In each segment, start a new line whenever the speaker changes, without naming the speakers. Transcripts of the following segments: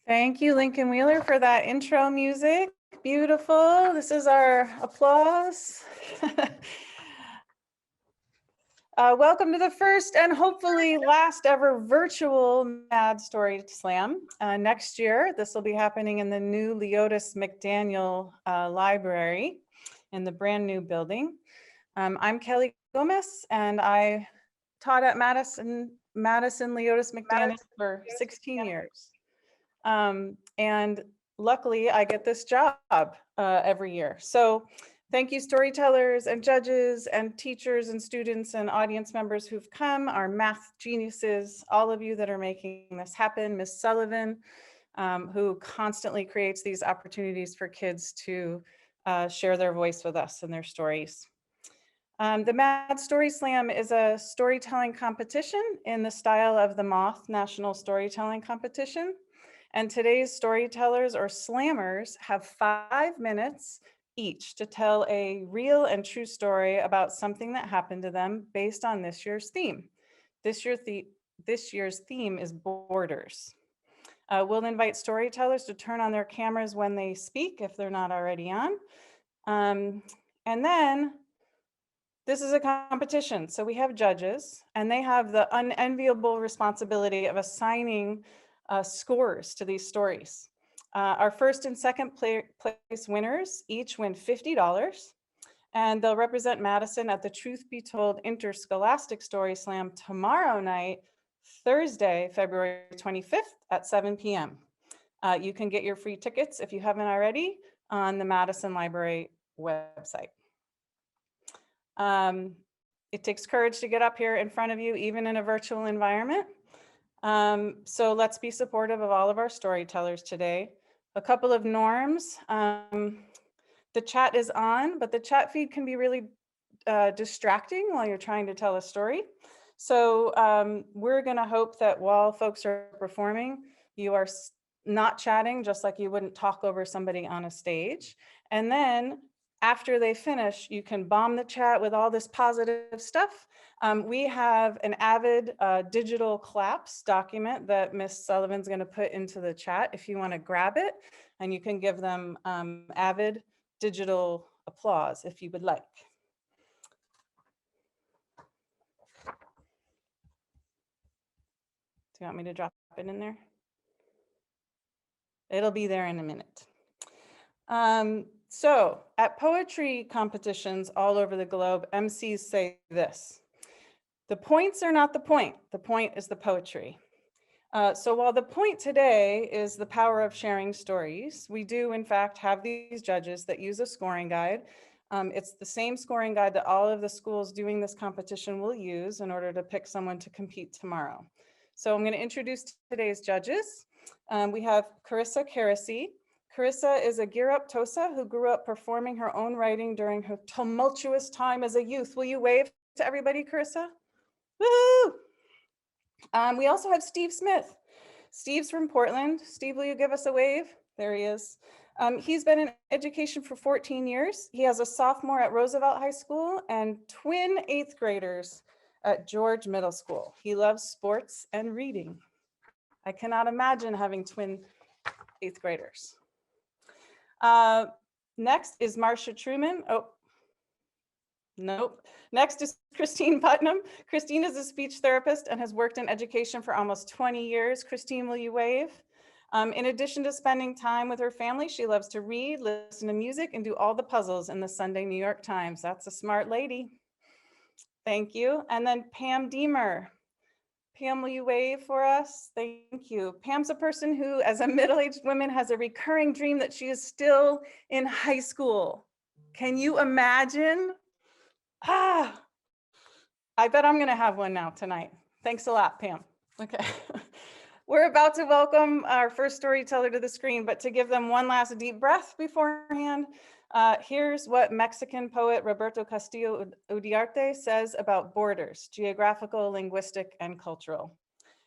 Thank you, Lincoln Wheeler, for that intro music. Beautiful. This is our applause. Welcome to the first and hopefully last ever virtual Mad Story Slam. Next year, this will be happening in the new Leotis McDaniel Library in the brand new building. I'm Kelly Gomez, and I taught at Madison Leotis McDaniel for 16 years. And luckily I get this job every year. So thank you, storytellers and judges and teachers and students and audience members who've come, our math geniuses, all of you that are making this happen, Miss Sullivan, who constantly creates these opportunities for kids to share their voice with us and their stories. The Mad Story Slam is a storytelling competition in the style of the Moth National Storytelling Competition. And today's storytellers or slammers have 5 minutes each to tell a real and true story about something that happened to them based on this year's theme. This year's theme is borders. We'll invite storytellers to turn on their cameras when they speak, if they're not already on. And then this is a competition. So we have judges, and they have the unenviable responsibility of assigning scores to these stories. Our first and second place winners each win $50, and they'll represent Madison at the Truth Be Told Interscholastic Story Slam tomorrow night, Thursday, February 25th at 7 p.m. You can get your free tickets if you haven't already on the Madison Library website. It takes courage to get up here in front of you, even in a virtual environment. So let's be supportive of all of our storytellers today. A couple of norms. The chat is on, but the chat feed can be really distracting while you're trying to tell a story. So we're going to hope that while folks are performing, you are not chatting, just like you wouldn't talk over somebody on a stage. And then after they finish, you can bomb the chat with all this positive stuff. We have an Avid digital claps document that Miss Sullivan's going to put into the chat if you want to grab it, and you can give them Avid digital applause if you would like. Do you want me to drop it in there? It'll be there in a minute. So at poetry competitions all over the globe, MCs say this: the points are not the point is the poetry. So while the point today is the power of sharing stories, we do in fact have these judges that use a scoring guide. It's the same scoring guide that all of the schools doing this competition will use in order to pick someone to compete tomorrow. So I'm going to introduce today's judges. We have Carissa Carasy. Carissa is a Gear Up Tosa who grew up performing her own writing during her tumultuous time as a youth. Will you wave to everybody, Carissa? Woo! We also have Steve Smith. Steve's from Portland. Steve, will you give us a wave? There he is. He's been in education for 14 years. He has a sophomore at Roosevelt High School and twin 8th graders at George Middle School. He loves sports and reading. I cannot imagine having twin 8th graders. Next is Marcia Truman. Oh, nope. Next is Christine Putnam. Christine is a speech therapist and has worked in education for almost 20 years. Christine, will you wave? In addition to spending time with her family, she loves to read, listen to music, and do all the puzzles in the Sunday New York Times. That's a smart lady. Thank you. And then Pam Deemer. Pam, will you wave for us? Thank you. Pam's a person who, as a middle-aged woman, has a recurring dream that she is still in high school. Can you imagine? I bet I'm gonna have one now tonight. Thanks a lot, Pam. Okay. We're about to welcome our first storyteller to the screen, but to give them one last deep breath beforehand, here's what Mexican poet Roberto Castillo Uriarte says about borders, geographical, linguistic, and cultural.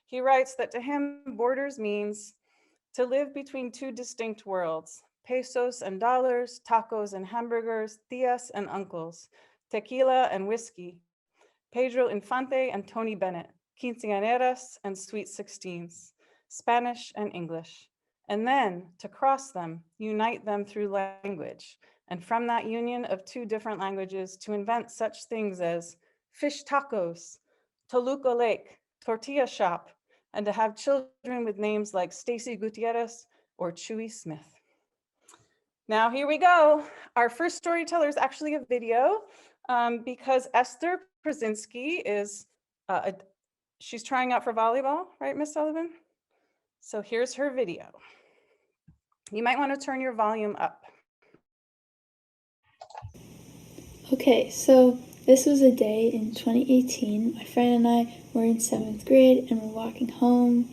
He writes that to him, borders means to live between two distinct worlds, pesos and dollars, tacos and hamburgers, tias and uncles, tequila and whiskey, Pedro Infante and Tony Bennett, quinceañeras and sweet 16s, Spanish and English, and then to cross them, unite them through language, and from that union of two different languages to invent such things as fish tacos, Toluca Lake, tortilla shop, and to have children with names like Stacy Gutierrez or Chewy Smith. Now here we go. Our first storyteller is actually a video because Esther Przinski is, she's trying out for volleyball, right, Miss Sullivan? So here's her video. You might want to turn your volume up.
Okay, so this was a day in 2018. My friend and I were in 7th grade and we're walking home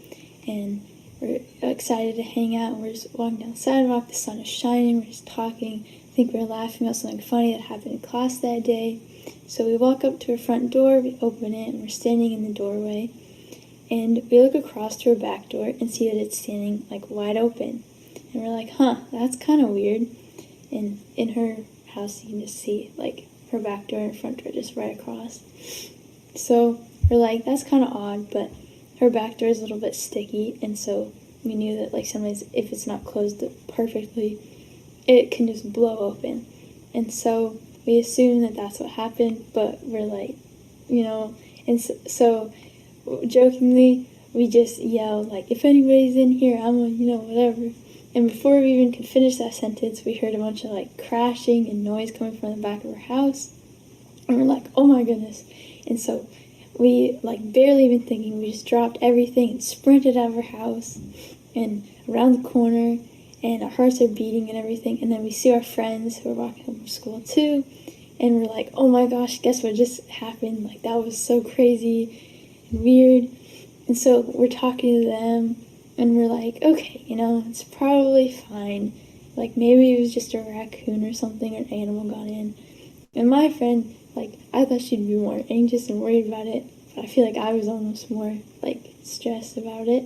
and we're excited to hang out. And we're just walking down the sidewalk, the sun is shining, we're just talking. I think we were laughing about something funny that happened in class that day. So we walk up to her front door, we open it, and we're standing in the doorway. And we look across to her back door and see that it's standing like wide open. And we're like, huh, that's kind of weird. And in her house, you can just see like her back door and her front door just right across. So we're like, that's kind of odd, but her back door is a little bit sticky, and so we knew that like sometimes if it's not closed perfectly, it can just blow open. And so we assumed that that's what happened, but we're like, you know, and so jokingly, we just yelled like, if anybody's in here, I'm gonna, you know, whatever. And before we even could finish that sentence, we heard a bunch of like crashing and noise coming from the back of our house. And we're like, oh my goodness. And so we, like barely even thinking, we just dropped everything and sprinted out of our house and around the corner, and our hearts are beating and everything. And then we see our friends who are walking home from school too. And we're like, oh my gosh, guess what just happened? Like that was so crazy and weird. And so we're talking to them. And we're like, okay, you know, it's probably fine. Like, maybe it was just a raccoon or something, or an animal got in. And my friend, like, I thought she'd be more anxious and worried about it. But I feel like I was almost more, like, stressed about it.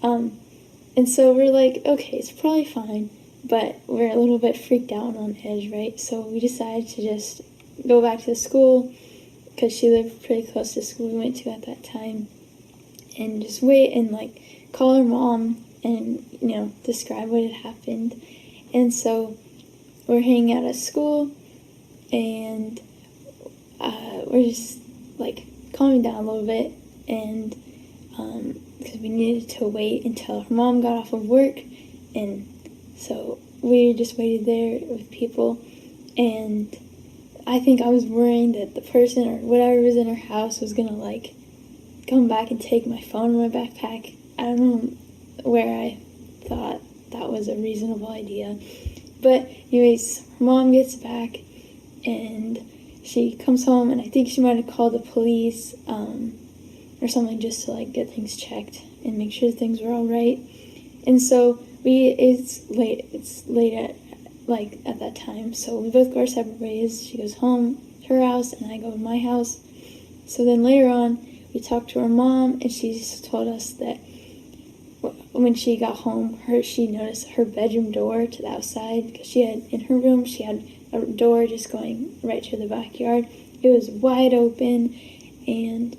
And so we're like, okay, it's probably fine. But we're a little bit freaked out and on edge, right? So we decided to just go back to the school, because she lived pretty close to the school we went to at that time. And just wait and, like, call her mom and, you know, describe what had happened. And so we're hanging out at school, and we're just like calming down a little bit, and because we needed to wait until her mom got off of work. And so we just waited there with people, and I think I was worrying that the person or whatever was in her house was gonna like come back and take my phone in my backpack. I don't know where I thought that was a reasonable idea. But anyways, her mom gets back and she comes home, and I think she might have called the police or something just to like get things checked and make sure things were all right. And so it's late at that time, so we both go our separate ways. She goes home to her house and I go to my house. So then later on, we talked to her mom, and she told us that when she got home, she noticed her bedroom door to the outside, because she had, in her room, she had a door just going right to the backyard. It was wide open, and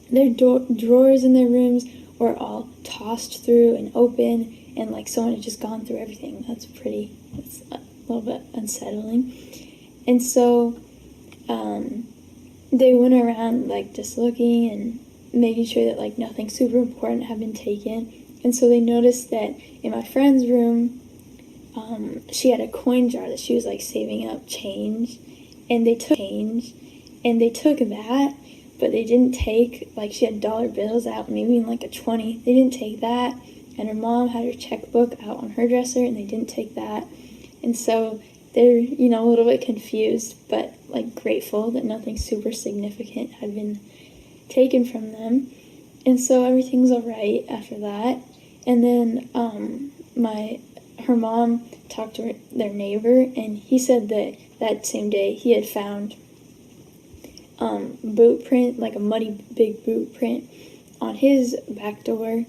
their drawers in their rooms were all tossed through and open, and like someone had just gone through everything. That's a little bit unsettling. And so they went around like just looking and making sure that like nothing super important had been taken. And so they noticed that in my friend's room, she had a coin jar that she was like saving up change, and they took that, but they didn't take, like, she had dollar bills out, maybe in like a 20. They didn't take that. And her mom had her checkbook out on her dresser, and they didn't take that. And so they're, you know, a little bit confused, but like grateful that nothing super significant had been taken from them. And so everything's all right after that. And then her mom talked to their neighbor, and he said that that same day he had found boot print, like a muddy big boot print on his back door.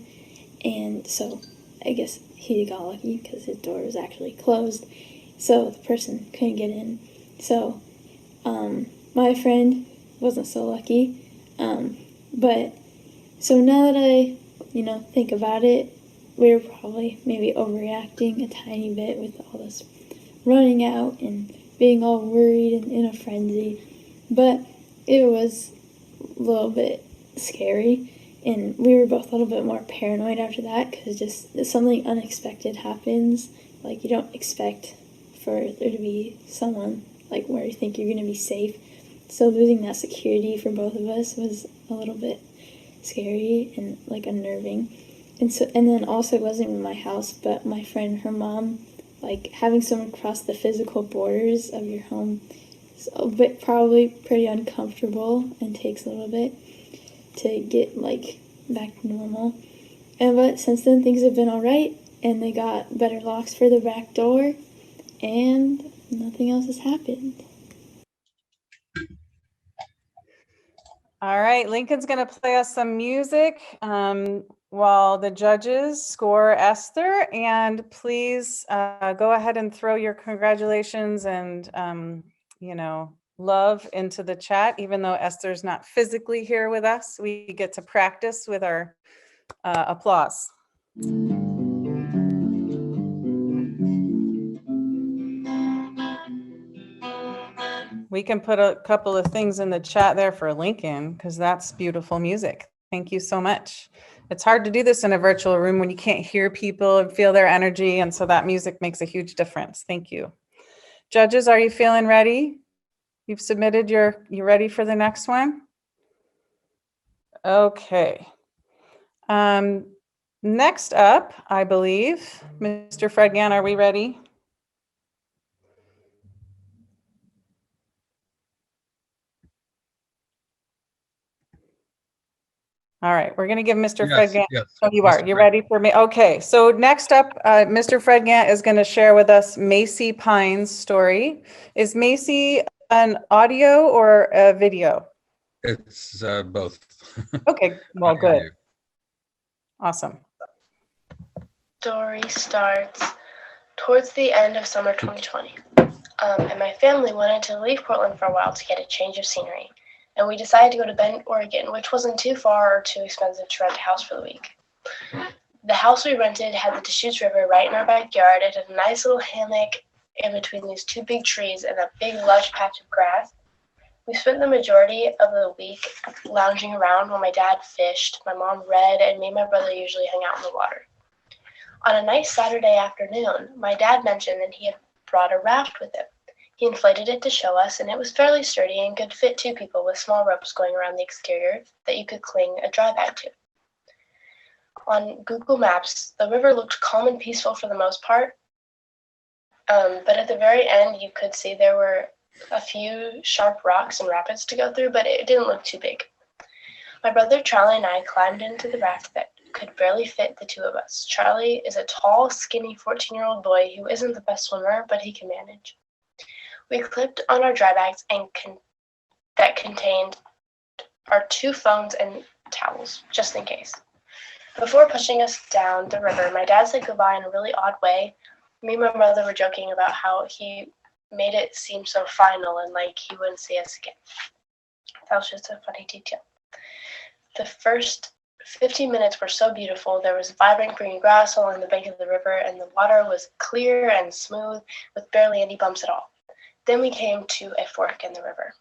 And so I guess he got lucky because his door was actually closed, so the person couldn't get in. So my friend wasn't so lucky. But so now that I, think about it, we were probably maybe overreacting a tiny bit with all this running out and being all worried and in a frenzy. But it was a little bit scary, and we were both a little bit more paranoid after that, because just something unexpected happens. Like, you don't expect for there to be someone like where you think you're going to be safe. So losing that security for both of us was a little bit scary and like unnerving. And then also, it wasn't in my house, but my friend, her mom, like having someone cross the physical borders of your home is probably pretty uncomfortable and takes a little bit to get like back to normal. But since then, things have been all right, and they got better locks for the back door, and nothing else has happened.
All right, Lincoln's going to play us some music while the judges score Esther. And please go ahead and throw your congratulations and, love into the chat. Even though Esther's not physically here with us, we get to practice with our applause. We can put a couple of things in the chat there for Lincoln, because that's beautiful music. Thank you so much. It's hard to do this in a virtual room when you can't hear people and feel their energy, and so that music makes a huge difference. Thank you. Judges, are you feeling ready? You've submitted you ready for the next one? Okay. Next up, I believe, Mr. Fredgan, are we ready? All right, we're going to give Mr. Fred Gant.
Yes.
Oh, you are. You ready for me? Okay, so next up, Mr. Fred Gant is going to share with us Macy Pine's story. Is Macy an audio or a video?
It's both.
Okay, well, good. Awesome.
Story starts towards the end of summer 2020. And my family wanted to leave Portland for a while to get a change of scenery. And we decided to go to Bend, Oregon, which wasn't too far or too expensive to rent a house for the week. The house we rented had the Deschutes River right in our backyard. It had a nice little hammock in between these two big trees and a big lush patch of grass. We spent the majority of the week lounging around while my dad fished, my mom read, and me and my brother usually hung out in the water. On a nice Saturday afternoon, my dad mentioned that he had brought a raft with him. He inflated it to show us, and it was fairly sturdy and could fit two people with small ropes going around the exterior that you could cling a dry bag to. On Google Maps, the river looked calm and peaceful for the most part, but at the very end, you could see there were a few sharp rocks and rapids to go through, but it didn't look too big. My brother Charlie and I climbed into the raft that could barely fit the two of us. Charlie is a tall, skinny 14-year-old boy who isn't the best swimmer, but he can manage. We clipped on our dry bags that contained our two phones and towels, just in case. Before pushing us down the river, my dad said goodbye in a really odd way. Me and my brother were joking about how he made it seem so final and like he wouldn't see us again. That was just a funny detail. The first 15 minutes were so beautiful. There was vibrant green grass along the bank of the river, and the water was clear and smooth with barely any bumps at all. Then we came to a fork in the river.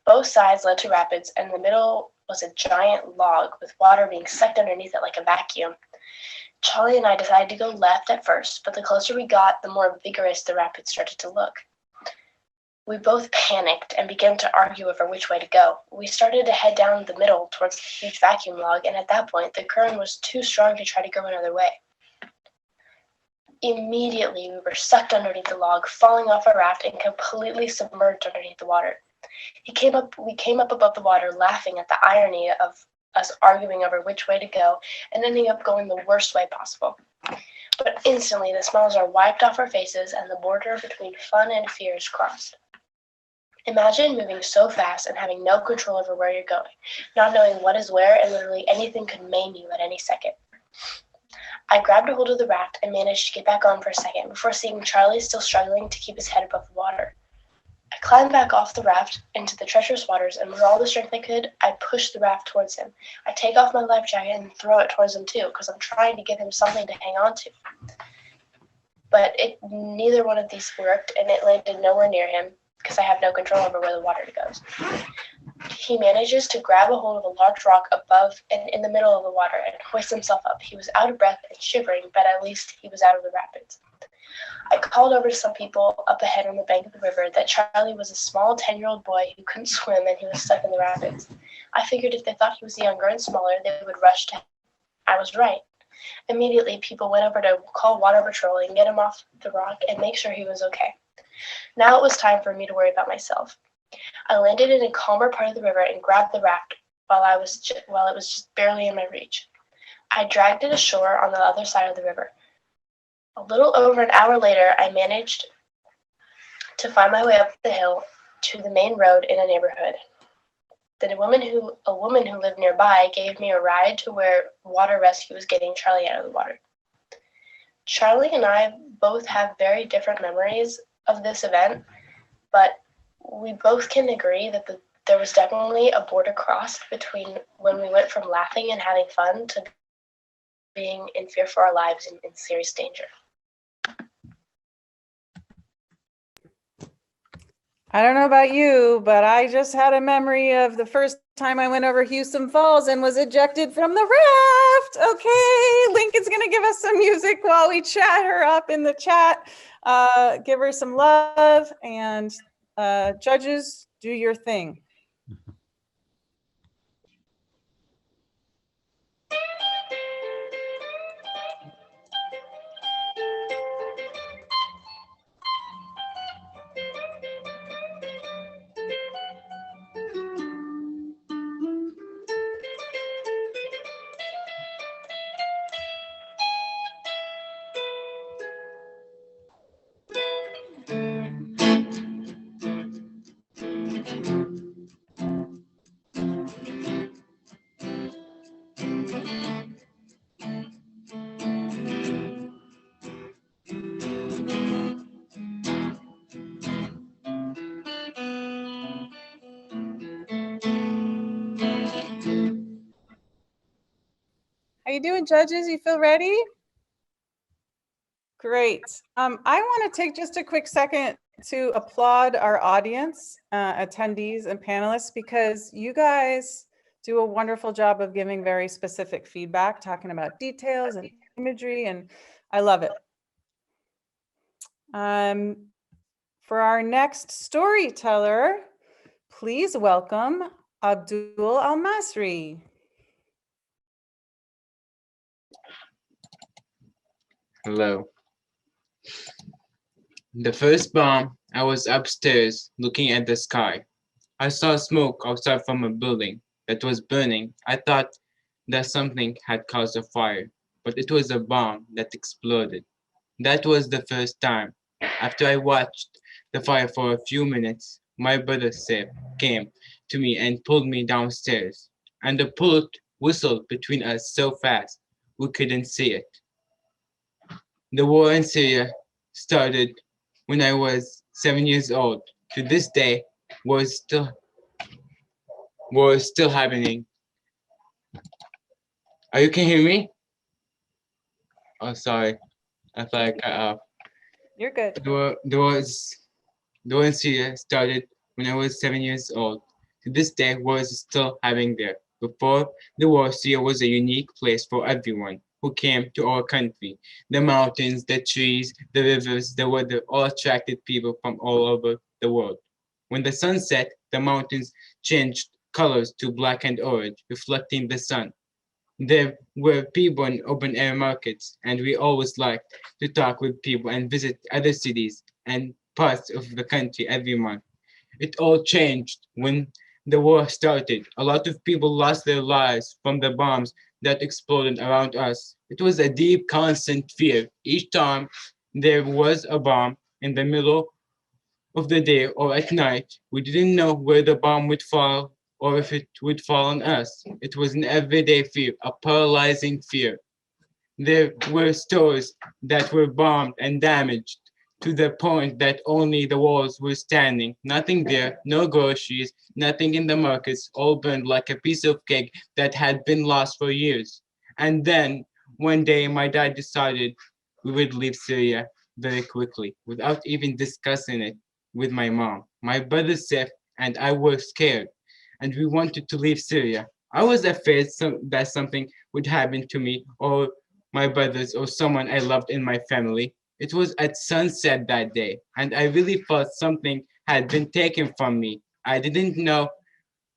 Both sides led to rapids, and in the middle was a giant log with water being sucked underneath it like a vacuum. Charlie and I decided to go left at first, but the closer we got, the more vigorous the rapids started to look. We both panicked and began to argue over which way to go. We started to head down the middle towards the huge vacuum log, and at that point, the current was too strong to try to go another way. Immediately, we were sucked underneath the log, falling off our raft and completely submerged underneath the water. We came up above the water, laughing at the irony of us arguing over which way to go and ending up going the worst way possible. But instantly, the smiles are wiped off our faces and the border between fun and fear is crossed. Imagine moving so fast and having no control over where you're going, not knowing what is where, and literally anything could maim you at any second. I grabbed a hold of the raft and managed to get back on for a second before seeing Charlie still struggling to keep his head above the water. I climbed back off the raft into the treacherous waters, and with all the strength I could, I pushed the raft towards him. I take off my life jacket and throw it towards him too, because I'm trying to give him something to hang on to. But neither one of these worked, and it landed nowhere near him, because I have no control over where the water goes. He manages to grab a hold of a large rock above and in the middle of the water and hoist himself up. He was out of breath and shivering, but at least he was out of the rapids. I called over to some people up ahead on the bank of the river that Charlie was a small 10-year-old boy who couldn't swim and he was stuck in the rapids. I figured if they thought he was younger and smaller, they would rush to him. I was right. Immediately, people went over to call Water Patrol and get him off the rock and make sure he was okay. Now it was time for me to worry about myself. I landed in a calmer part of the river and grabbed the raft while it was just barely in my reach. I dragged it ashore on the other side of the river. A little over an hour later, I managed to find my way up the hill to the main road in a neighborhood. Then a woman who lived nearby gave me a ride to where water rescue was getting Charlie out of the water. Charlie and I both have very different memories of this event, but we both can agree that there was definitely a border crossed between when we went from laughing and having fun to being in fear for our lives and in serious danger.
I don't know about you, but I just had a memory of the first time I went over Houston Falls and was ejected from the raft. Okay, Lincoln's going to give us some music while we chat her up in the chat. Give her some love, and judges, do your thing. How you doing, judges? You feel ready? Great. I want to take just a quick second to applaud our audience, attendees and panelists, because you guys do a wonderful job of giving very specific feedback, talking about details and imagery, and I love it. For our next storyteller, please welcome Abdul Al-Masri.
Hello. The first bomb, I was upstairs looking at the sky. I saw smoke outside from a building that was burning. I thought that something had caused a fire, but it was a bomb that exploded. That was the first time. After I watched the fire for a few minutes, my brother Seth came to me and pulled me downstairs, and the bullet whistled between us so fast we couldn't see it. The war in Syria started when I was 7 years old. To this day, war is still happening. Are you can hear me? Oh, sorry. I thought I cut off.
You're good.
The war in Syria started when I was 7 years old. To this day, war is still happening there. Before the war, Syria was a unique place for everyone who came to our country. The mountains, the trees, the rivers, the weather all attracted people from all over the world. When the sun set, the mountains changed colors to black and orange, reflecting the sun. There were people in open air markets, and we always liked to talk with people and visit other cities and parts of the country every month. It all changed when the war started. A lot of people lost their lives from the bombs that exploded around us. It was a deep, constant fear. Each time there was a bomb in the middle of the day or at night, we didn't know where the bomb would fall or if it would fall on us. It was an everyday fear, a paralyzing fear. There were stores that were bombed and damaged to the point that only the walls were standing. Nothing there, no groceries, nothing in the markets, all burned like a piece of cake that had been lost for years. And then one day my dad decided we would leave Syria very quickly without even discussing it with my mom. My brother Seth and I were scared and we wanted to leave Syria. I was afraid that something would happen to me or my brothers, or someone I loved in my family. It was at sunset that day, and I really thought something had been taken from me. I didn't know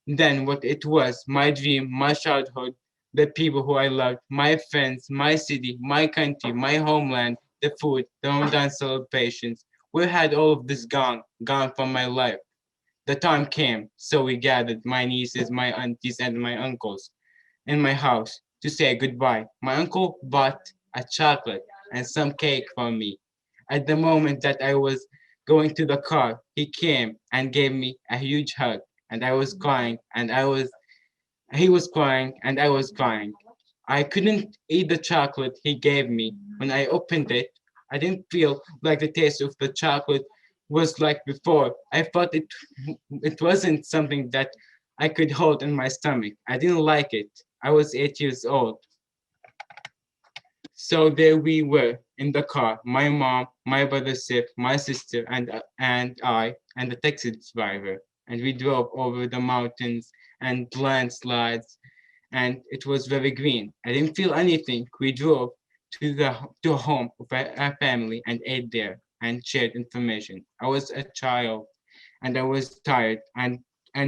then what it was my dream, my childhood, the people who I loved, my friends, my city, my country, my homeland, the food, the Ramadan celebrations. Where had all of this gone from my life? The time came, so we gathered my nieces, my aunties, and my uncles in my house to say goodbye. My uncle bought a chocolate and some cake for me. At the moment that I was going to the car, he came and gave me a huge hug, and I was crying, he was crying, and I was crying. I couldn't eat the chocolate he gave me. When I opened it, I didn't feel like the taste of the chocolate was like before. I thought it wasn't something that I could hold in my stomach. I didn't like it. I was 8 years old. So there we were in the car, my mom, my brother Sip, my sister, and I, and the taxi driver. And we drove over the mountains and landslides, and it was very green. I didn't feel anything. We drove to a home of a family and ate there and shared information. I was a child and I was tired and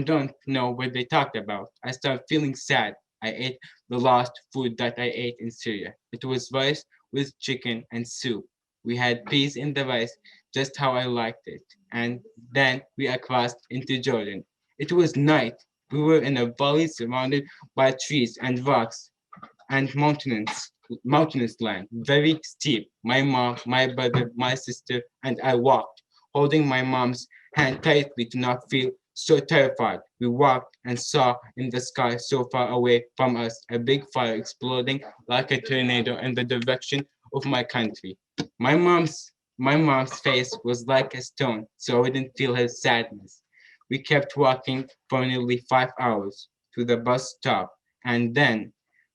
don't know what they talked about. I started feeling sad. I ate the last food that I ate in Syria. It was rice with chicken and soup. We had peas in the rice, just how I liked it. And then we crossed into Jordan. It was night. We were in a valley surrounded by trees and rocks and mountainous land, very steep. My mom, my brother, my sister, and I walked, holding my mom's hand tightly to not feel so terrified. We walked and saw in the sky so far away from us a big fire exploding like a tornado in the direction of my country. My mom's face was like a stone, so I didn't feel her sadness. We kept walking for nearly 5 hours to the bus stop, and then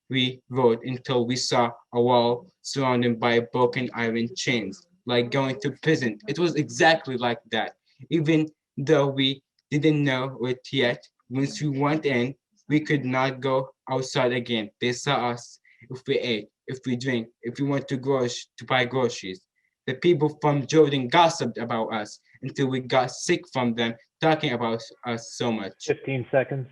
we rode until we saw a wall surrounded by broken iron chains, like going to prison. It was exactly like that. Even though we didn't know it yet, once we went in, we could not go outside again. They saw us if we ate, if we drink, if we went to buy groceries. The people from Jordan gossiped about us until we got sick from them talking about us so much.
15 seconds.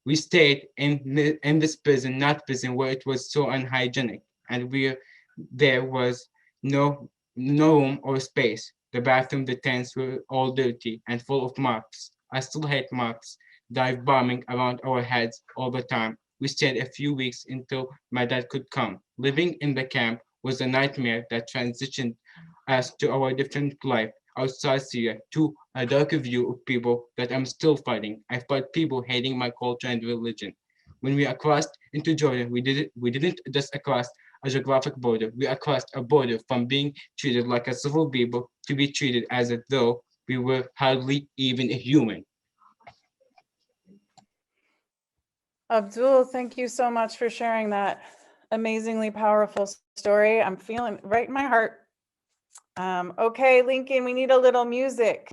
We stayed in this prison, not prison, where it was so unhygienic, and where there was no room or space. The bathroom, the tents were all dirty and full of marks. I still hate marks, dive bombing around our heads all the time. We stayed a few weeks until my dad could come. Living in the camp was a nightmare that transitioned us to our different life outside Syria to a darker view of people that I'm still fighting. I fought people hating my culture and religion. When we crossed into Jordan, we didn't just cross a geographic border. We crossed a border from being treated like a civil people to be treated as though we were hardly even a human.
Abdul, thank you so much for sharing that amazingly powerful story. I'm feeling it right in my heart. Okay, Lincoln, we need a little music.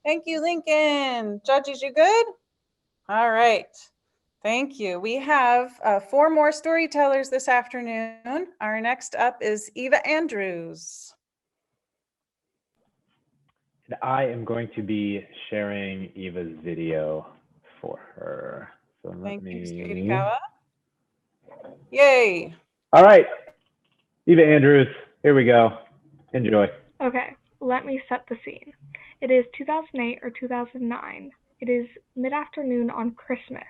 Thank you, Lincoln. Judges, you good? All right. Thank you. We have 4 more storytellers this afternoon. Our next up is Eva Andrews.
And I am going to be sharing Eva's video for her. So
Thank you, Mr. Irikawa. Yay.
All right, Eva Andrews, here we go. Enjoy.
Okay, let me set the scene. It is 2008 or 2009. It is mid-afternoon on Christmas,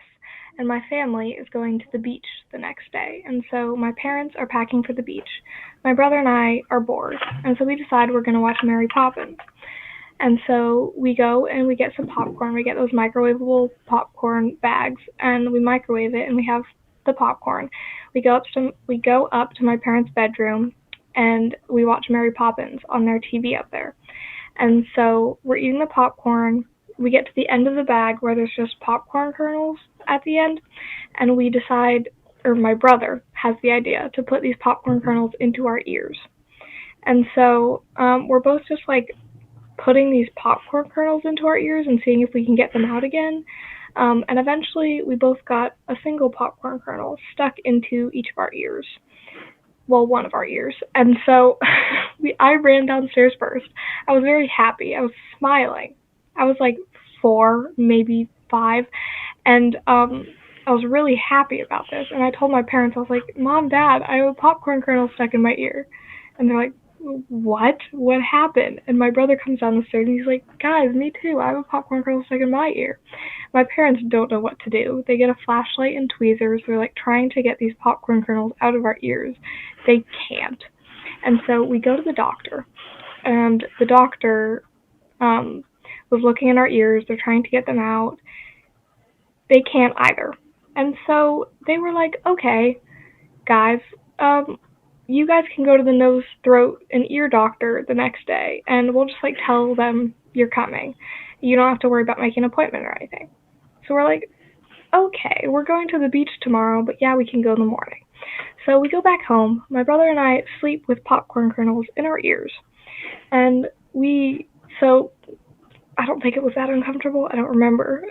and my family is going to the beach the next day. And so my parents are packing for the beach. My brother and I are bored, and so we decide we're going to watch Mary Poppins. And so we go and we get some popcorn. We get those microwavable popcorn bags, and we microwave it, and we have the popcorn. We go up to my parents' bedroom, and we watch Mary Poppins on their TV up there. And so we're eating the popcorn. We get to the end of the bag where there's just popcorn kernels at the end, and we decide, or my brother has the idea, to put these popcorn kernels into our ears. And so we're both just like putting these popcorn kernels into our ears and seeing if we can get them out again. And eventually we both got a single popcorn kernel stuck into each of our ears. Well, one of our ears. And so I ran downstairs first. I was very happy. I was smiling. I was like 4, maybe 5. And I was really happy about this. And I told my parents, I was like, Mom, Dad, I have a popcorn kernel stuck in my ear. And they're like, what? What happened? And my brother comes down the stairs and he's like, guys, me too. I have a popcorn kernel stuck in my ear. My parents don't know what to do. They get a flashlight and tweezers. They're like trying to get these popcorn kernels out of our ears. They can't. And so we go to the doctor. And the doctor was looking in our ears. They're trying to get them out. They can't either. And so they were like, okay, guys, you guys can go to the nose, throat, and ear doctor the next day, and we'll just like tell them you're coming. You don't have to worry about making an appointment or anything. So we're like, okay, we're going to the beach tomorrow, but yeah, we can go in the morning. So we go back home. My brother and I sleep with popcorn kernels in our ears. And so I don't think it was that uncomfortable. I don't remember.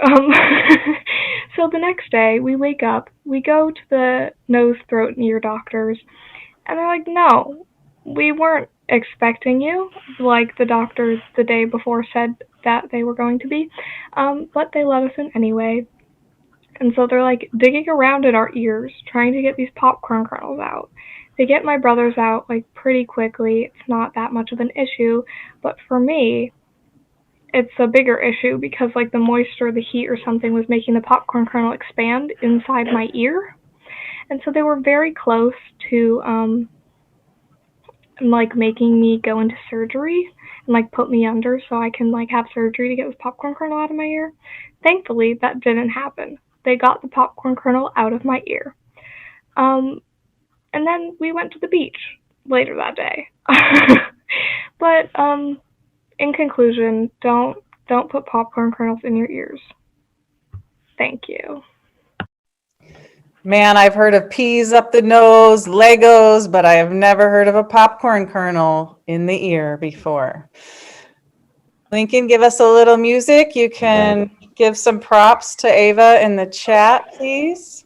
So the next day, we wake up, we go to the nose, throat, and ear doctors, and they're like, no, we weren't expecting you, like the doctors the day before said that they were going to be, but they let us in anyway. And so they're like digging around in our ears, trying to get these popcorn kernels out. They get my brother's out like pretty quickly. It's not that much of an issue, but for me, it's a bigger issue because like the moisture, the heat or something was making the popcorn kernel expand inside my ear. And so they were very close to like making me go into surgery and like put me under so I can like have surgery to get this popcorn kernel out of my ear. Thankfully, that didn't happen. They got the popcorn kernel out of my ear. And then we went to the beach later that day. But in conclusion, don't put popcorn kernels in your ears. Thank you.
Man, I've heard of peas up the nose, Legos, but I have never heard of a popcorn kernel in the ear before. Lincoln, give us a little music. You can give some props to Ava in the chat, please.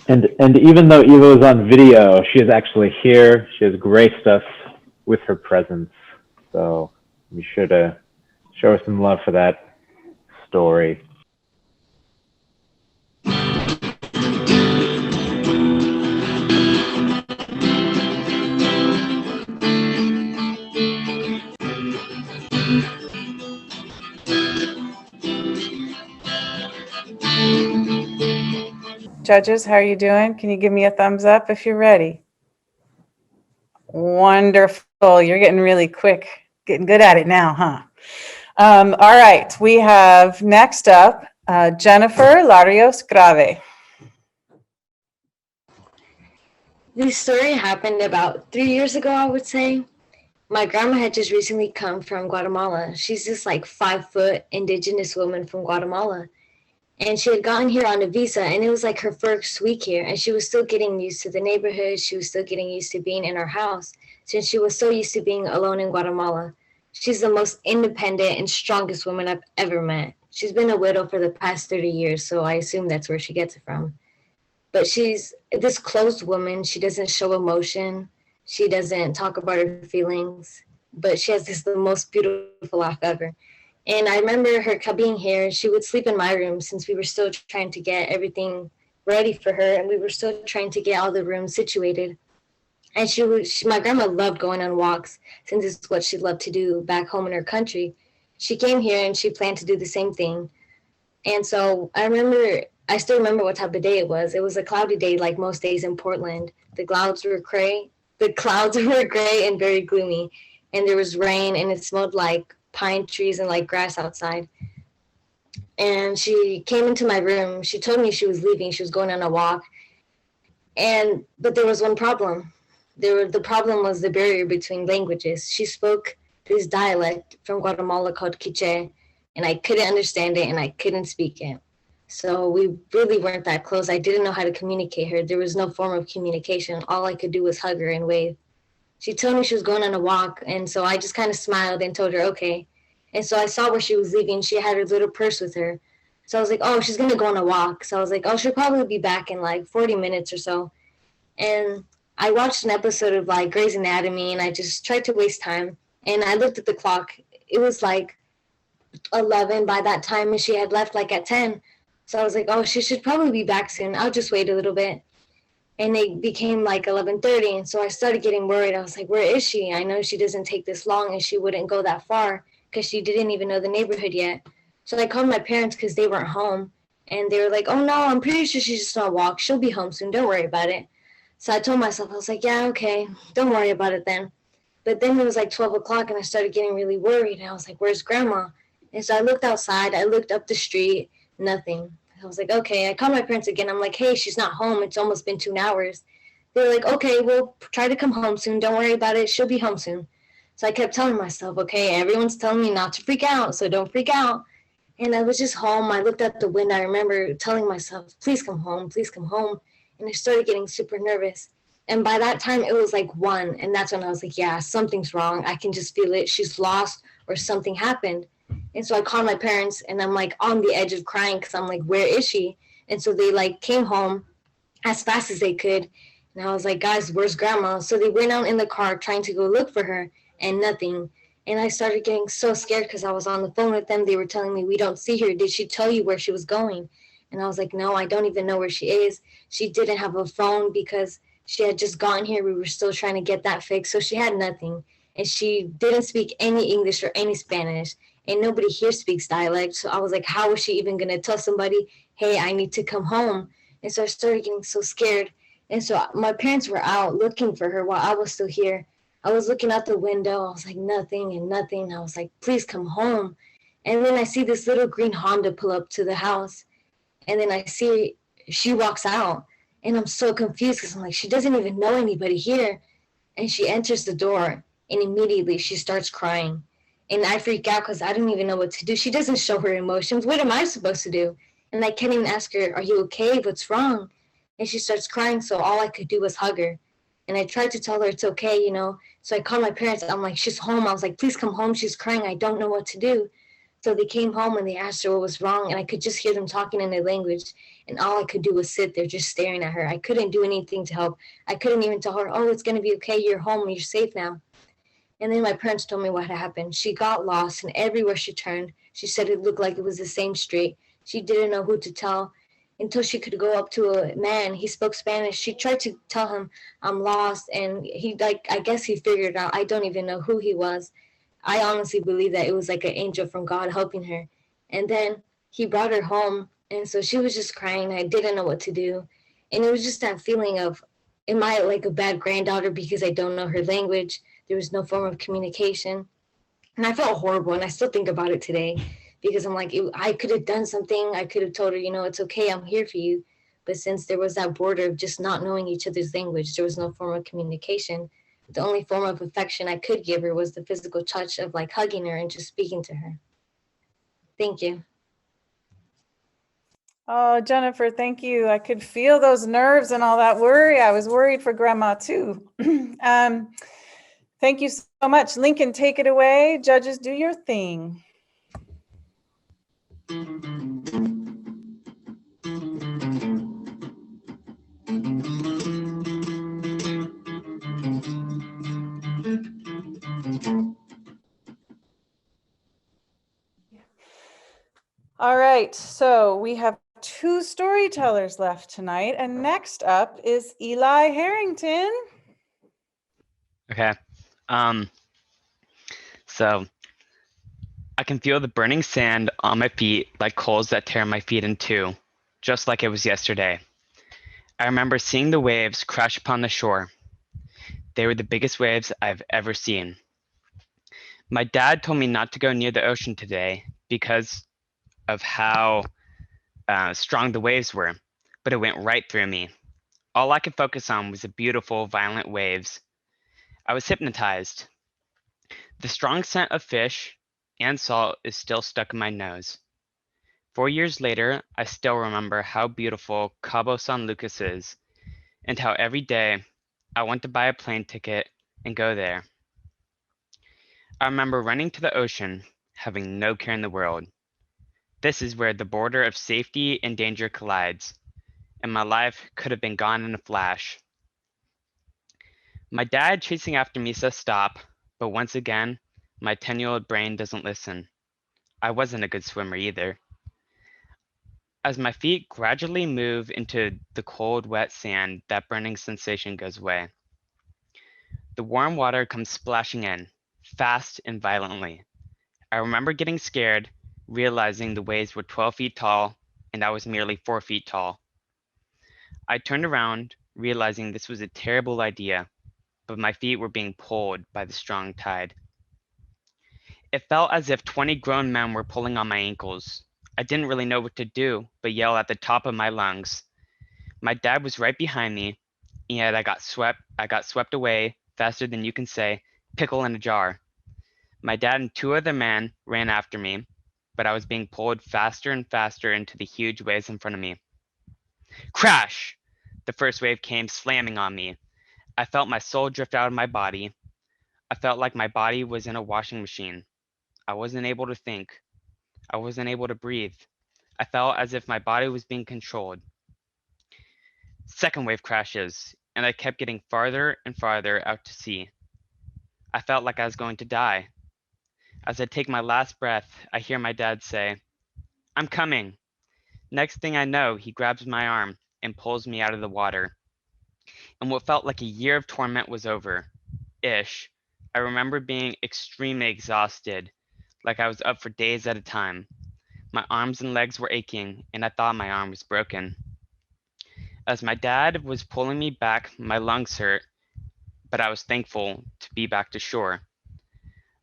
And even though Eva was on video, she is actually here. She has graced us with her presence. So be sure to show her some love for that story.
Judges, how are you doing? Can you give me a thumbs up if you're ready? Wonderful. You're getting really quick, getting good at it now, huh? All right, we have next up Jennifer Larios Grave.
This story happened about 3 years ago, I would say. My grandma had just recently come from Guatemala. She's this like 5 foot indigenous woman from Guatemala. And she had gotten here on a visa, and it was like her first week here. And she was still getting used to the neighborhood. She was still getting used to being in our house since she was so used to being alone in Guatemala. She's the most independent and strongest woman I've ever met. She's been a widow for the past 30 years, so I assume that's where she gets it from. But she's this closed woman. She doesn't show emotion. She doesn't talk about her feelings, but she has the most beautiful laugh ever. And I remember her being here. She would sleep in my room since we were still trying to get everything ready for her, and we were still trying to get all the rooms situated. And my grandma loved going on walks since it's what she loved to do back home in her country. She came here and she planned to do the same thing. And so I still remember what type of day it was. It was a cloudy day like most days in Portland. The clouds were gray. The clouds were gray and very gloomy. And there was rain, and it smelled like pine trees and like grass outside. And she came into my room. She told me she was leaving. She was going on a walk. But there was one problem. The problem was the barrier between languages. She spoke this dialect from Guatemala called Quiche, and I couldn't understand it and I couldn't speak it. So we really weren't that close. I didn't know how to communicate her. There was no form of communication. All I could do was hug her and wave. She told me she was going on a walk, and so I just kind of smiled and told her, okay. And so I saw where she was leaving. She had her little purse with her. So I was like, oh, she's going to go on a walk. So I was like, oh, she'll probably be back in like 40 minutes or so. And I watched an episode of like Grey's Anatomy, and I just tried to waste time. And I looked at the clock. It was like 11 by that time, and she had left like at 10. So I was like, oh, she should probably be back soon. I'll just wait a little bit. And it became like 11:30, and so I started getting worried. I was like, where is she? I know she doesn't take this long, and she wouldn't go that far because she didn't even know the neighborhood yet. So I called my parents because they weren't home, and they were like, oh, no, I'm pretty sure she's just on a walk. She'll be home soon. Don't worry about it. So I told myself, I was like, yeah, okay, don't worry about it then. But then it was like 12 o'clock, and I started getting really worried. And I was like, where's Grandma? And so I looked outside. I looked up the street. Nothing. I was like, okay. I called my parents again. I'm like, hey, she's not home. It's almost been 2 hours. They were like, okay, we'll try to come home soon. Don't worry about it. She'll be home soon. So I kept telling myself, okay, everyone's telling me not to freak out, so don't freak out. And I was just home. I looked out the window. I remember telling myself, please come home. Please come home. And I started getting super nervous. And by that time, it was like 1. And that's when I was like, yeah, something's wrong. I can just feel it. She's lost or something happened. And so I called my parents, and I'm like on the edge of crying because I'm like, where is she? And so they like came home as fast as they could. And I was like, guys, where's Grandma? So they went out in the car trying to go look for her, and nothing. And I started getting so scared because I was on the phone with them. They were telling me, we don't see her. Did she tell you where she was going? And I was like, no, I don't even know where she is. She didn't have a phone because she had just gotten here. We were still trying to get that fixed. So she had nothing. And she didn't speak any English or any Spanish. And nobody here speaks dialect. So I was like, how is she even going to tell somebody, hey, I need to come home? And so I started getting so scared. And so my parents were out looking for her while I was still here. I was looking out the window. I was like, nothing and nothing. I was like, please come home. And then I see this little green Honda pull up to the house. And then I see she walks out. And I'm so confused because I'm like, she doesn't even know anybody here. And she enters the door, and immediately she starts crying. And I freak out because I don't even know what to do. She doesn't show her emotions. What am I supposed to do? And I can't even ask her, are you okay? What's wrong? And she starts crying. So all I could do was hug her. And I tried to tell her it's okay, you know. So I called my parents. I'm like, she's home. I was like, please come home. She's crying. I don't know what to do. So they came home and they asked her what was wrong. And I could just hear them talking in their language. And all I could do was sit there just staring at her. I couldn't do anything to help. I couldn't even tell her, oh, it's going to be okay. You're home. You're safe now. And then my parents told me what had happened. She got lost, and everywhere she turned, she said it looked like it was the same street. She didn't know who to tell until she could go up to a man. He spoke Spanish. She tried to tell him, I'm lost. And he, like, I guess he figured it out. I don't even know who he was. I honestly believe that it was like an angel from God helping her. And then he brought her home. And so she was just crying. I didn't know what to do. And it was just that feeling of, am I like a bad granddaughter because I don't know her language? There was no form of communication. And I felt horrible. And I still think about it today because I'm like, I could have done something. I could have told her, you know, it's okay. I'm here for you. But since there was that border of just not knowing each other's language, there was no form of communication. The only form of affection I could give her was the physical touch of like hugging her and just speaking to her. Thank you.
Oh, Jennifer, thank you. I could feel those nerves and all that worry. I was worried for Grandma too. Thank you so much. Lincoln, take it away. Judges, do your thing. All right, so we have 2 storytellers left tonight, and next up is Eli Harrington.
Okay. So I can feel the burning sand on my feet like coals that tear my feet in two, just like it was yesterday. I remember seeing the waves crash upon the shore. They were the biggest waves I've ever seen. My dad told me not to go near the ocean today because of how strong the waves were, but it went right through me. All I could focus on was the beautiful, violent waves. I was hypnotized. The strong scent of fish and salt is still stuck in my nose. 4 years later, I still remember how beautiful Cabo San Lucas is and how every day I want to buy a plane ticket and go there. I remember running to the ocean, having no care in the world. This is where the border of safety and danger collides, and my life could have been gone in a flash. My dad chasing after me says stop, but once again, my 10-year-old brain doesn't listen. I wasn't a good swimmer either. As my feet gradually move into the cold, wet sand, that burning sensation goes away. The warm water comes splashing in, fast and violently. I remember getting scared, realizing the waves were 12 feet tall, and I was merely 4 feet tall. I turned around, realizing this was a terrible idea, but my feet were being pulled by the strong tide. It felt as if 20 grown men were pulling on my ankles. I didn't really know what to do, but yell at the top of my lungs. My dad was right behind me, and I got swept away faster than you can say, pickle in a jar. My dad and 2 other men ran after me, but I was being pulled faster and faster into the huge waves in front of me. Crash! The first wave came slamming on me. I felt my soul drift out of my body. I felt like my body was in a washing machine. I wasn't able to think. I wasn't able to breathe. I felt as if my body was being controlled. Second wave crashes, and I kept getting farther and farther out to sea. I felt like I was going to die. As I take my last breath, I hear my dad say, "I'm coming." Next thing I know, he grabs my arm and pulls me out of the water. And what felt like a year of torment was over-ish. I remember being extremely exhausted, like I was up for days at a time. My arms and legs were aching, and I thought my arm was broken. As my dad was pulling me back, my lungs hurt, but I was thankful to be back to shore.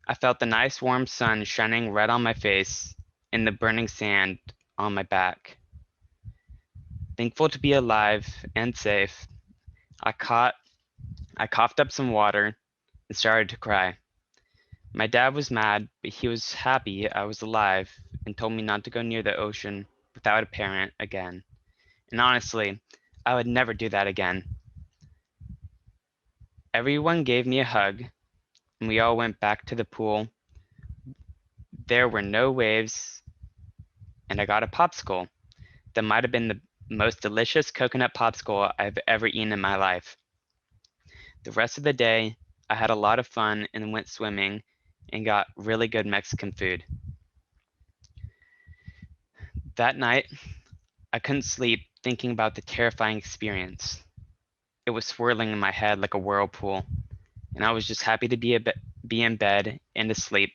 I felt the nice warm sun shining right on my face and the burning sand on my back. Thankful to be alive and safe, I coughed up some water and started to cry. My dad was mad, but he was happy I was alive and told me not to go near the ocean without a parent again. And honestly, I would never do that again. Everyone gave me a hug, and we all went back to the pool. There were no waves, and I got a popsicle that might have been the most delicious coconut popsicle I've ever eaten in my life. The rest of the day, I had a lot of fun and went swimming and got really good Mexican food. That night, I couldn't sleep thinking about the terrifying experience. It was swirling in my head like a whirlpool, and I was just happy to be in bed and asleep.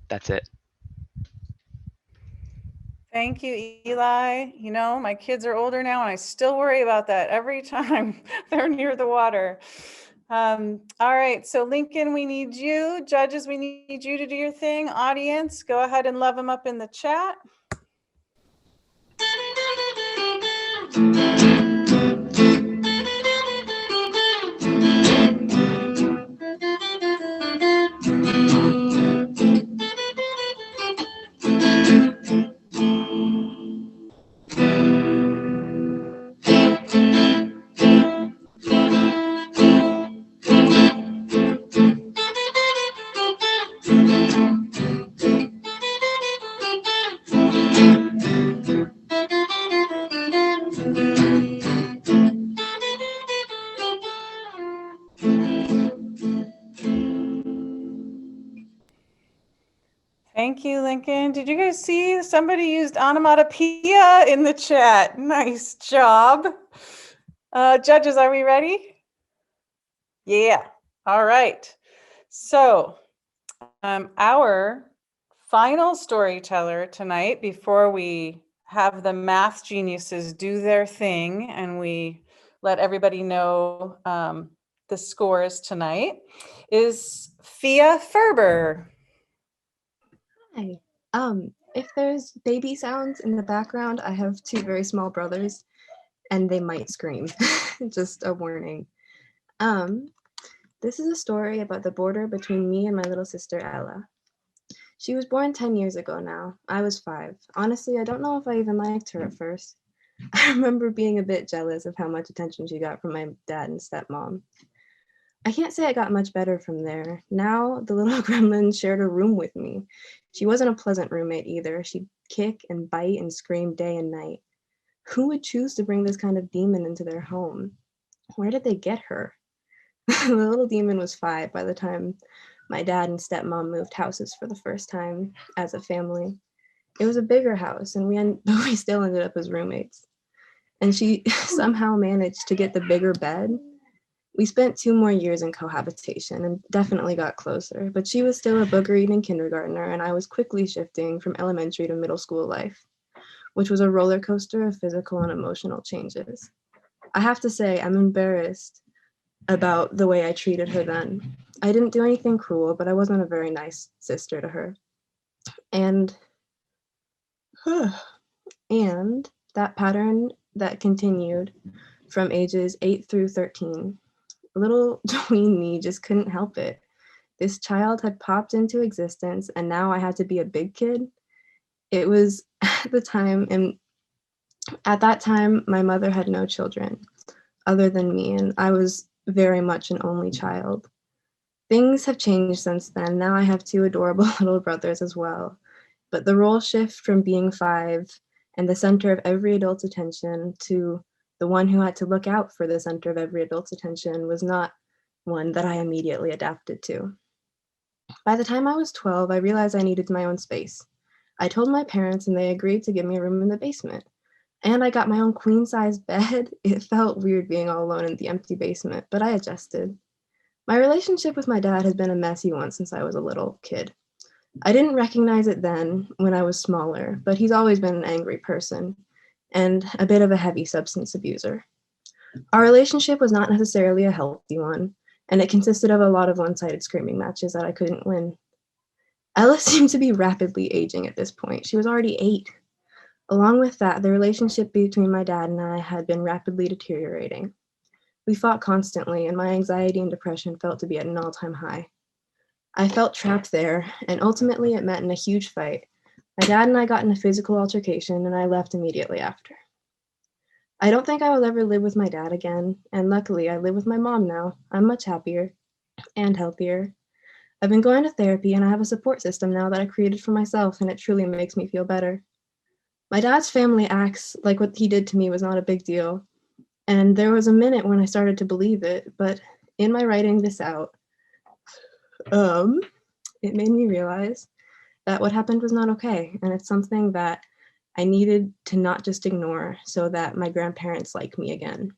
That's it.
Thank you, Eli. You know, my kids are older now and I still worry about that every time they're near the water. All right, so Lincoln, we need you. Judges, we need you to do your thing. Audience, go ahead and love them up in the chat. Thank you, Lincoln. Did you guys see somebody used onomatopoeia in the chat? Nice job. Judges, are we ready? Yeah. All right. So our final storyteller tonight, before we have the math geniuses do their thing and we let everybody know the scores tonight, is Fia Ferber.
Hi. If there's baby sounds in the background, I have two very small brothers and they might scream. Just a warning. This is a story about the border between me and my little sister Ella. She was born 10 years ago now. I was 5. Honestly, I don't know if I even liked her at first. I remember being a bit jealous of how much attention she got from my dad and stepmom. I can't say I got much better from there. Now, the little gremlin shared a room with me. She wasn't a pleasant roommate either. She'd kick and bite and scream day and night. Who would choose to bring this kind of demon into their home? Where did they get her? The little demon was 5 by the time my dad and stepmom moved houses for the first time as a family. It was a bigger house, and we still ended up as roommates. And she somehow managed to get the bigger bed. We spent 2 more years in cohabitation and definitely got closer, but she was still a booger-eating kindergartner, and I was quickly shifting from elementary to middle school life, which was a roller coaster of physical and emotional changes. I have to say, I'm embarrassed about the way I treated her then. I didn't do anything cruel, but I wasn't a very nice sister to her. And that pattern that continued from ages 8 through 13. Little tween me just couldn't help it. This child had popped into existence and now I had to be a big kid. It was at that time, my mother had no children other than me, and I was very much an only child. Things have changed since then. Now I have 2 adorable little brothers as well. But the role shift from being 5 and the center of every adult's attention to the one who had to look out for the center of every adult's attention was not one that I immediately adapted to. By the time I was 12, I realized I needed my own space. I told my parents and they agreed to give me a room in the basement. And I got my own queen-size bed. It felt weird being all alone in the empty basement, but I adjusted. My relationship with my dad has been a messy one since I was a little kid. I didn't recognize it then when I was smaller, but he's always been an angry person and a bit of a heavy substance abuser. Our relationship was not necessarily a healthy one, and it consisted of a lot of one-sided screaming matches that I couldn't win. Ella seemed to be rapidly aging at this point. She was already 8. Along with that, the relationship between my dad and I had been rapidly deteriorating. We fought constantly, and my anxiety and depression felt to be at an all-time high. I felt trapped there, and ultimately it met in a huge fight. My dad and I got in a physical altercation, and I left immediately after. I don't think I will ever live with my dad again, and luckily I live with my mom now. I'm much happier and healthier. I've been going to therapy, and I have a support system now that I created for myself, and it truly makes me feel better. My dad's family acts like what he did to me was not a big deal, and there was a minute when I started to believe it, but in my writing this out, it made me realize that what happened was not okay, and it's something that I needed to not just ignore so that my grandparents like me again.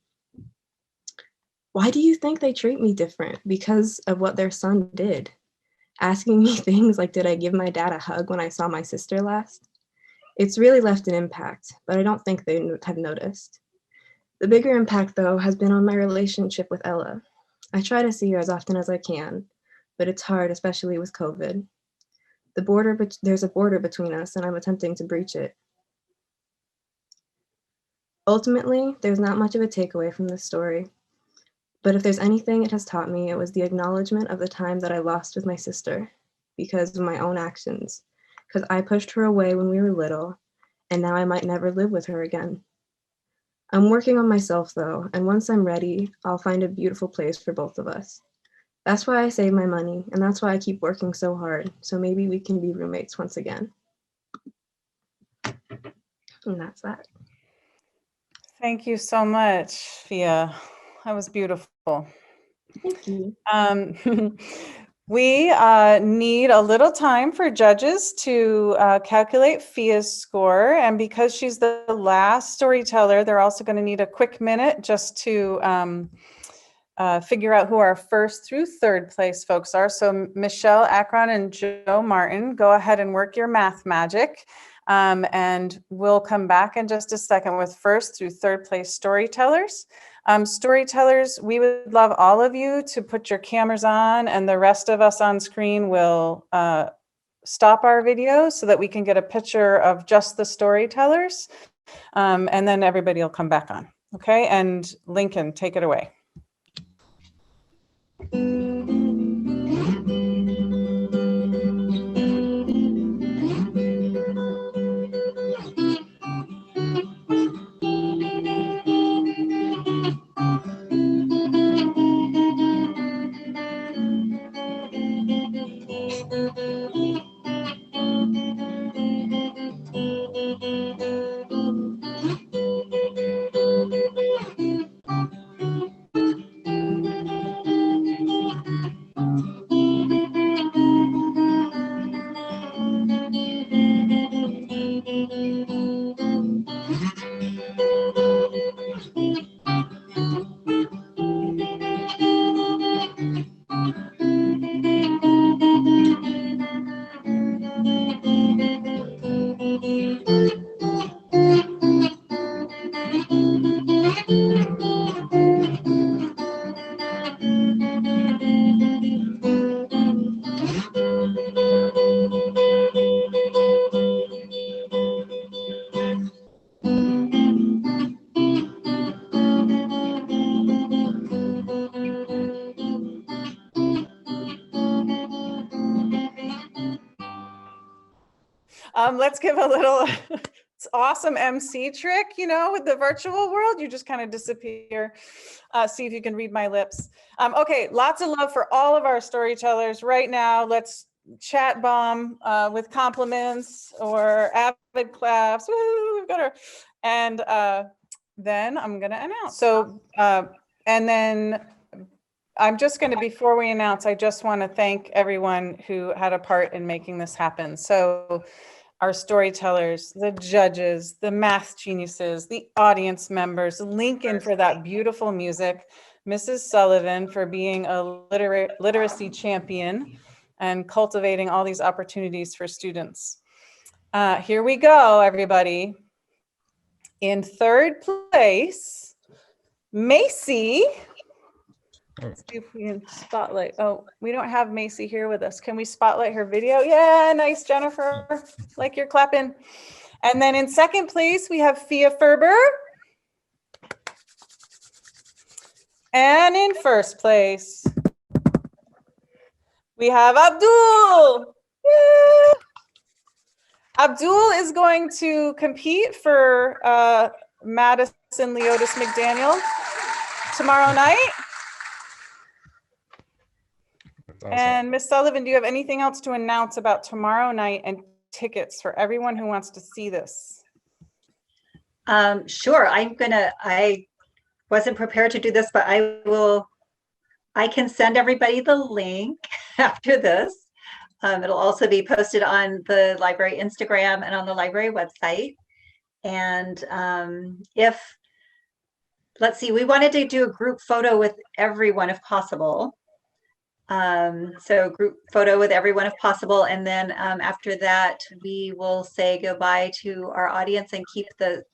Why do you think they treat me different? Because of what their son did. Asking me things like, did I give my dad a hug when I saw my sister last? It's really left an impact, but I don't think they have noticed. The bigger impact, though, has been on my relationship with Ella. I try to see her as often as I can, but it's hard, especially with COVID. There's a border between us, and I'm attempting to breach it. Ultimately, there's not much of a takeaway from this story, but if there's anything it has taught me, it was the acknowledgement of the time that I lost with my sister because of my own actions, because I pushed her away when we were little, and now I might never live with her again. I'm working on myself though, and once I'm ready, I'll find a beautiful place for both of us. That's why I save my money, and that's why I keep working so hard, so maybe we can be roommates once again. And that's that.
Thank you so much, Fia. That was beautiful.
Thank you.
We need a little time for judges to calculate Fia's score. And because she's the last storyteller, they're also going to need a quick minute just to figure out who our first through third place folks are. So Michelle Akron and Joe Martin, go ahead and work your math magic. And we'll come back in just a second with first through third place storytellers. Storytellers, we would love all of you to put your cameras on, and the rest of us on screen will stop our video so that we can get a picture of just the storytellers. And then everybody will come back on. Okay, and Lincoln, take it away. Let's give a little awesome MC trick, you know, with the virtual world. You just kind of disappear. See if you can read my lips. Okay, lots of love for all of our storytellers right now. Let's chat bomb with compliments or avid claps. Woo, we've got her. And then I'm going to announce. So, and then I'm just going to, before we announce, I just want to thank everyone who had a part in making this happen. So our storytellers, the judges, the math geniuses, the audience members, Lincoln for that beautiful music, Mrs. Sullivan for being a literacy champion and cultivating all these opportunities for students. Here we go, everybody. In third place, Macy. Let's see if we can spotlight. Oh, we don't have Macy here with us. Can we spotlight her video? Yeah, nice, Jennifer. Like you're clapping. And then in second place, we have Fia Ferber. And in first place, we have Abdul. Yeah. Abdul is going to compete for Madison Leotis McDaniel tomorrow night.
Awesome.
And Ms. Sullivan, do you have anything else to announce about tomorrow night and tickets for everyone who wants to see this?
Sure. I wasn't prepared to do this, but I can send everybody the link after this. It'll also be posted on the library Instagram and on the library website. And let's see, we wanted to do a group photo with everyone if possible. So group photo with everyone if possible. And then after that, we will say goodbye to our audience and keep the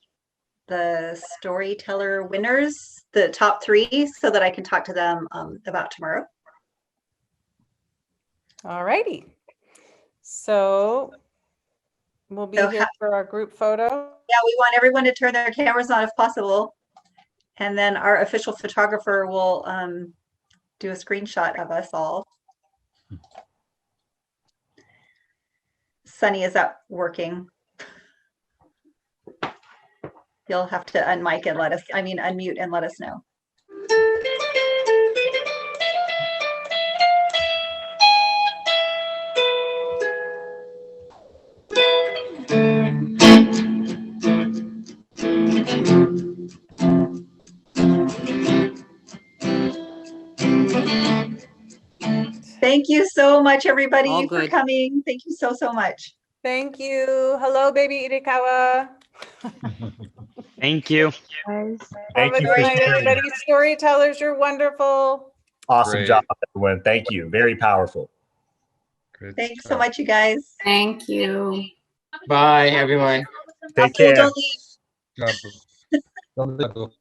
storyteller winners, the top 3, so that I can talk to them about tomorrow.
All righty. So we'll be here for our group photo.
Yeah, we want everyone to turn their cameras on if possible. And then our official photographer will do a screenshot of us all. Sunny, is that working? You'll have to unmute and let us know. Thank you so much, everybody, for coming. Thank you so, so much.
Thank you. Hello, baby Irikawa.
Thank you.
Have a good night, everybody. Storytellers, you're wonderful.
Awesome
Great.
job, everyone. Thank you. Very powerful.
Good
Thank you so
stuff.
much, you guys.
Thank you.
Bye, everyone.
Take care.
Don't leave.
Job. Don't let go.